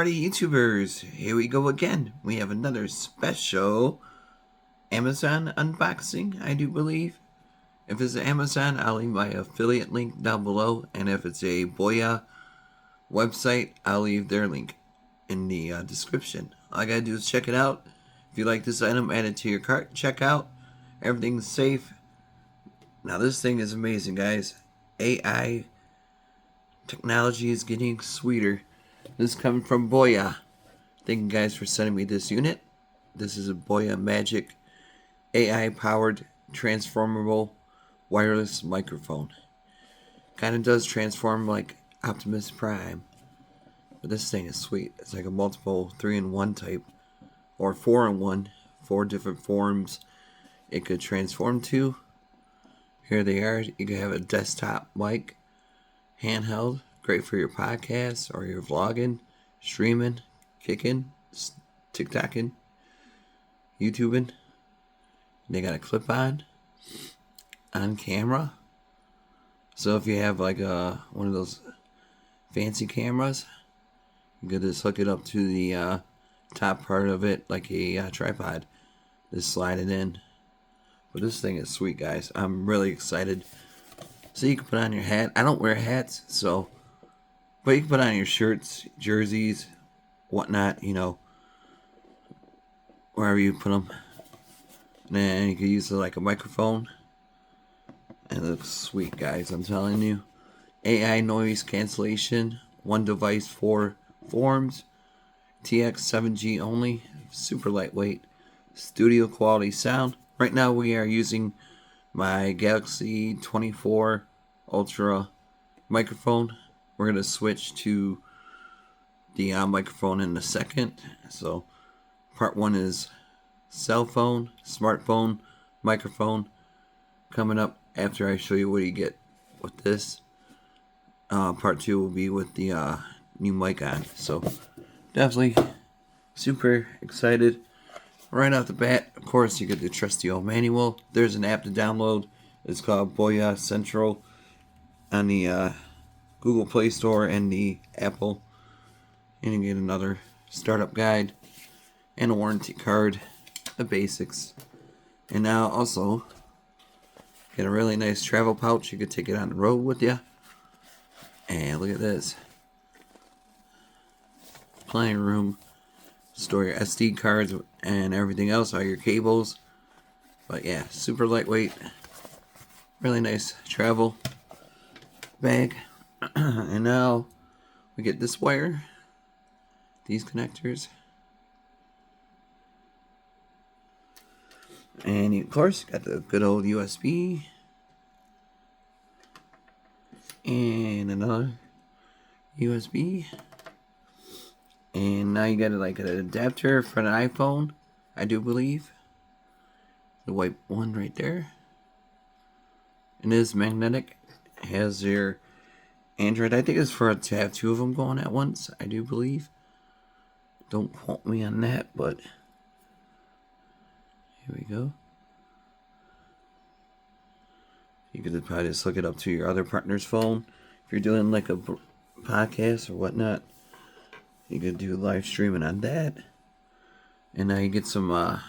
party YouTubers, here we go again. We have another special Amazon unboxing, I do believe. If it's Amazon, I'll leave my affiliate link down below, and if it's a Boya website, I'll leave their link in the description. All I gotta do is check it out. If you like this item, add it to your cart, check out. Everything's safe. Now this thing is amazing, guys. AI technology is getting sweeter. This is coming from Boya. Thank you guys for sending me this unit. This is a Boya Magic AI powered transformable wireless microphone. Kind of does transform like Optimus Prime. But this thing is sweet. It's like a multiple 3-in-1 type. Or 4-in-1. 4 different forms it could transform to. Here they are. You can have a desktop mic. Handheld. Great for your podcast or your vlogging, streaming, kicking, TikToking, YouTubing. They got a clip on camera. So if you have like one of those fancy cameras, you could just hook it up to the top part of it like a tripod. Just slide it in. But this thing is sweet, guys. I'm really excited. So you can put on your hat. I don't wear hats, so... But you can put on your shirts, jerseys, whatnot, you know, wherever you put them. And then you can use it like a microphone. And it looks sweet, guys, I'm telling you. AI noise cancellation, 1 device, 4 forms. TX7G only, super lightweight. Studio quality sound. Right now we are using my Galaxy 24 Ultra microphone. We're going to switch to the microphone in a second. So, part 1 is cell phone, smartphone, microphone. Coming up after I show you what you get with this. Part 2 will be with the new mic on. So, definitely super excited. Right off the bat, of course, you get the trusty old manual. There's an app to download. It's called Boya Central on the Google Play Store and the Apple. And you get another startup guide and a warranty card, the basics. And now also get a really nice travel pouch. You could take it on the road with you. And look at this. Plenty of room. Store your SD cards and everything else, all your cables. But yeah, super lightweight. Really nice travel bag. And now we get this wire, these connectors, and of course got the good old USB and another USB, and now you got like an adapter for an iPhone, I do believe. The white one right there. It is magnetic. It has your Android. I think it's for to have 2 of them going at once, I do believe. Don't quote me on that, but here we go. You could probably just hook it up to your other partner's phone. If you're doing like a podcast or whatnot, you could do live streaming on that. And now you get some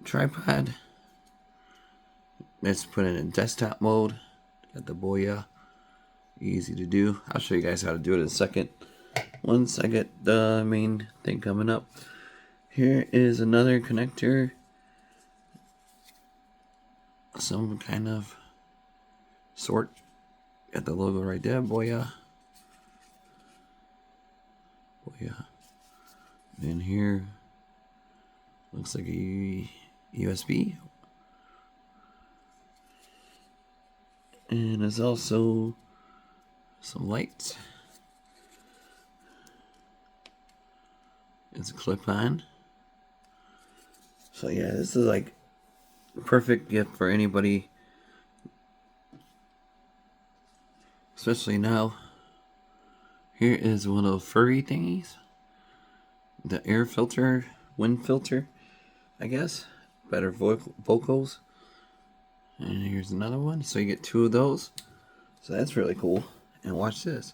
tripod. Let's put it in desktop mode. Got the Boya. Easy to do. I'll show you guys how to do it in a second. Once I get the main thing coming up. Here is another connector. Some kind of sort. Got the logo right there. Boya. Boya. And here looks like a USB. And there's also some lights. It's a clip-on. So yeah, this is like a perfect gift for anybody. Especially now. Here is one of those furry thingies. The air filter, wind filter, I guess. Better vocals. And here's another one. So you get 2 of those. So that's really cool. And watch this.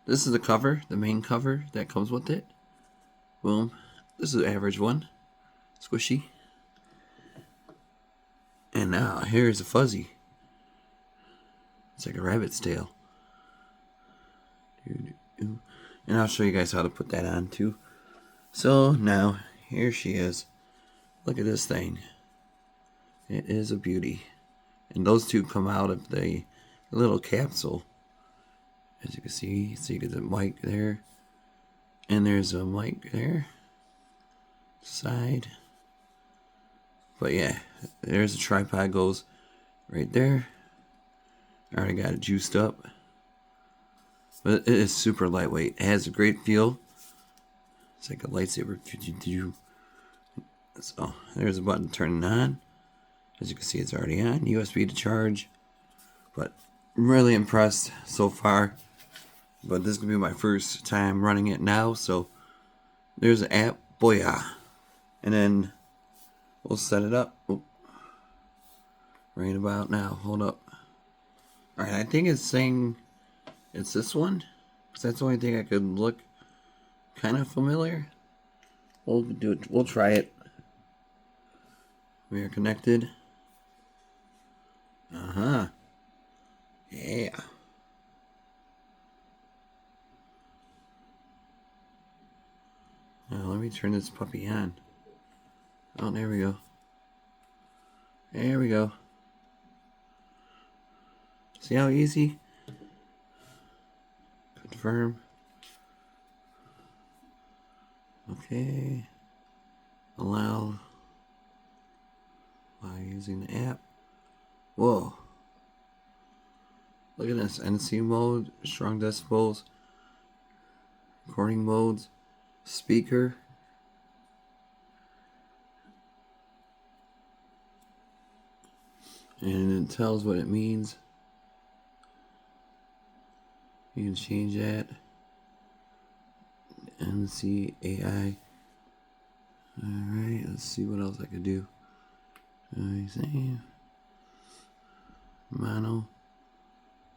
This is the cover, the main cover that comes with it. Boom. This is the average one. Squishy. And now, here's a fuzzy. It's like a rabbit's tail. And I'll show you guys how to put that on too. So now, here she is. Look at this thing. It is a beauty. And those two come out of the little capsule. As you can see, so you get the mic there. And there's a mic there. Side. But yeah, there's a tripod goes right there. I already got it juiced up. But it is super lightweight. It has a great feel. It's like a lightsaber. So there's a button turning on. As you can see, it's already on. USB to charge. But I'm really impressed so far. But this is going to be my first time running it now. So there's an app, Boya. And then we'll set it up. Oh. Right about now. Hold up. Alright, I think it's saying it's this one. Because that's the only thing I could look kind of familiar. We'll do it. We'll try it. We are connected. Uh-huh. Yeah. Now let me turn this puppy on. Oh, there we go. There we go. See how easy? Confirm. Okay. Allow by using the app. Whoa. Look at this. NC mode, strong decibels, recording modes, speaker. And it tells what it means. You can change that. NC AI. Alright, let's see what else I could do. Mono.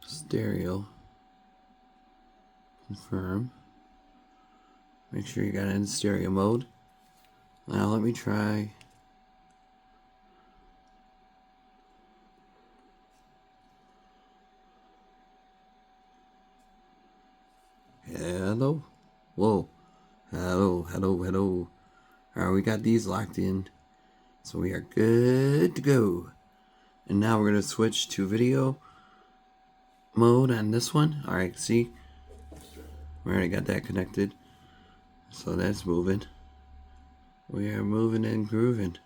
Stereo. Confirm. Make sure you got it in stereo mode. Now let me try. Hello. Whoa. Hello, hello, hello. Alright, we got these locked in. So we are good to go. And now we're going to switch to video mode on this one. Alright, see? We already got that connected. So that's moving. We are moving and grooving.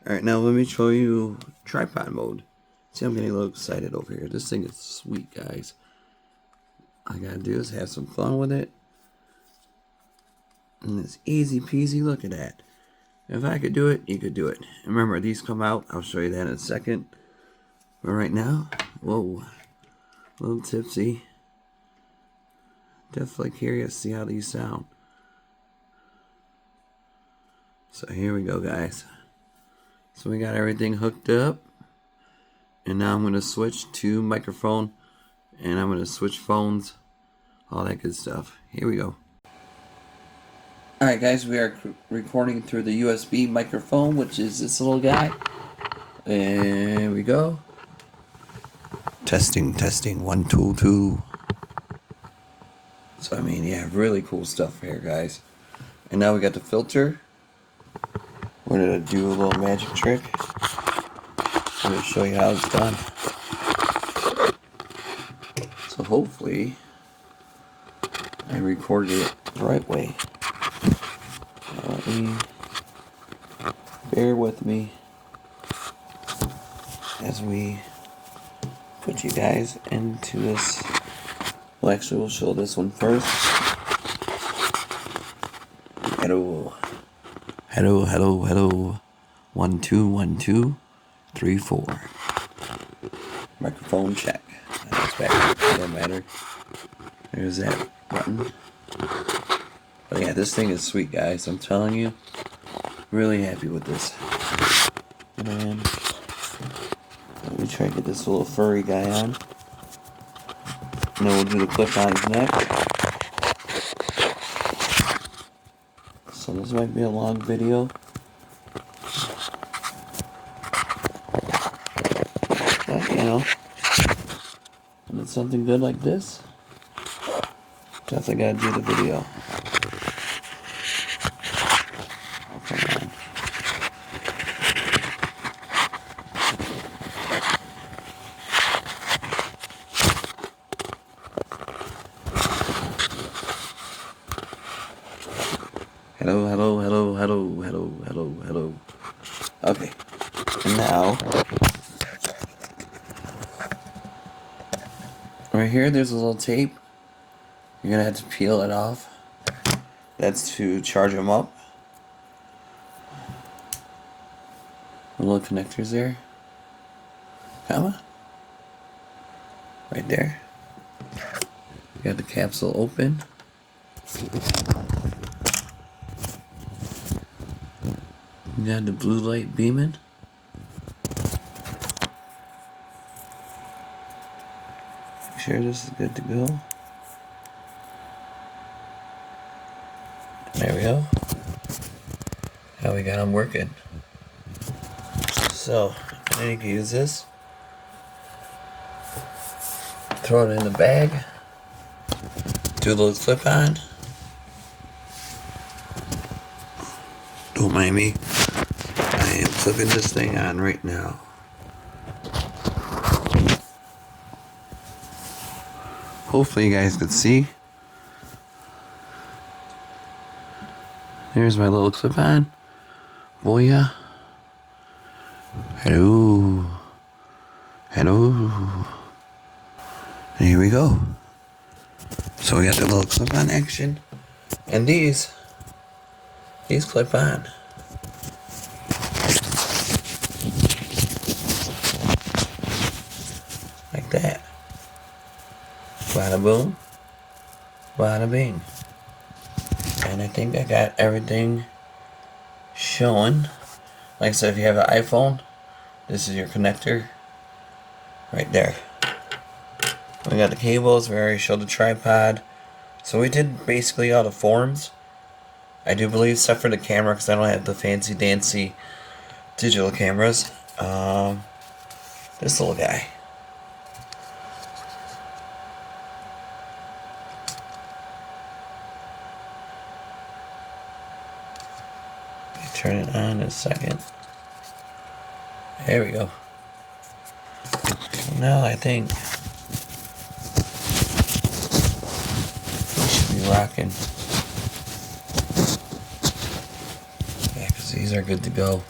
Alright, now let me show you tripod mode. See, I'm getting a little excited over here. This thing is sweet, guys. All I gotta do is have some fun with it. And it's easy peasy. Look at that. If I could do it, you could do it. And remember, these come out. I'll show you that in a second. But right now, whoa. A little tipsy. Definitely curious to see how these sound. So here we go, guys. So we got everything hooked up. And now I'm going to switch to microphone. And I'm going to switch phones. All that good stuff. Here we go. Alright guys, we are recording through the USB microphone, which is this little guy. There we go. Testing, testing, 1, 2, 2. So I mean, yeah, really cool stuff here, guys. And now we got the filter. We're going to do a little magic trick. I'm going to show you how it's done. So hopefully, I recorded it the right way. Let me, bear with me as we put you guys into this. Well, actually, we'll show this one first. Hello. Hello, hello, hello. 1, 2, 1, 2, 3, 4. Microphone check. That's back. Doesn't matter. There's that button. But yeah, this thing is sweet, guys. I'm telling you. Really happy with this. And let me try to get this little furry guy on. And then we'll do the clip on his neck. this might be a long video. But, you know, when it's something good like this, definitely gotta do the video. Oh, come on. Hello, hello, hello, hello, hello, hello, hello. Okay, and now, right here there's a little tape. You're gonna have to peel it off. That's to charge them up. The little connectors there. Comma. Right there. You got the capsule open. You got the blue light beaming. Make sure this is good to go. There we go. Now we got them working. So, then you can use this. Throw it in the bag. Do a little clip on. Don't mind me. I am clipping this thing on right now. Hopefully you guys can see. There's my little clip on. Boya. Hello. Hello. And here we go. So we got the little clip on action. And these clip on. Like that. Bada boom. Bada bing. And I think I got everything showing. Like I said, if you have an iPhone, this is your connector. Right there. We got the cables. We already showed the tripod. So we did basically all the forms. I do believe, except for the camera, because I don't have the fancy dancy digital cameras. This little guy. Turn it on in a second. There we go. Now I think we should be rocking. Yeah, because these are good to go.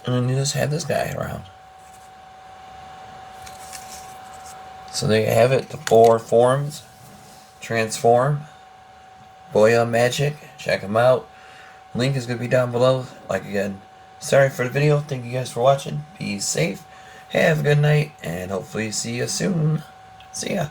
And then you just have this guy around. So there you have it, the 4 forms. Transform. Boya Magic. Check them out. Link is going to be down below. Like again, sorry for the video. Thank you guys for watching. Be safe. Have a good night. And hopefully see you soon. See ya.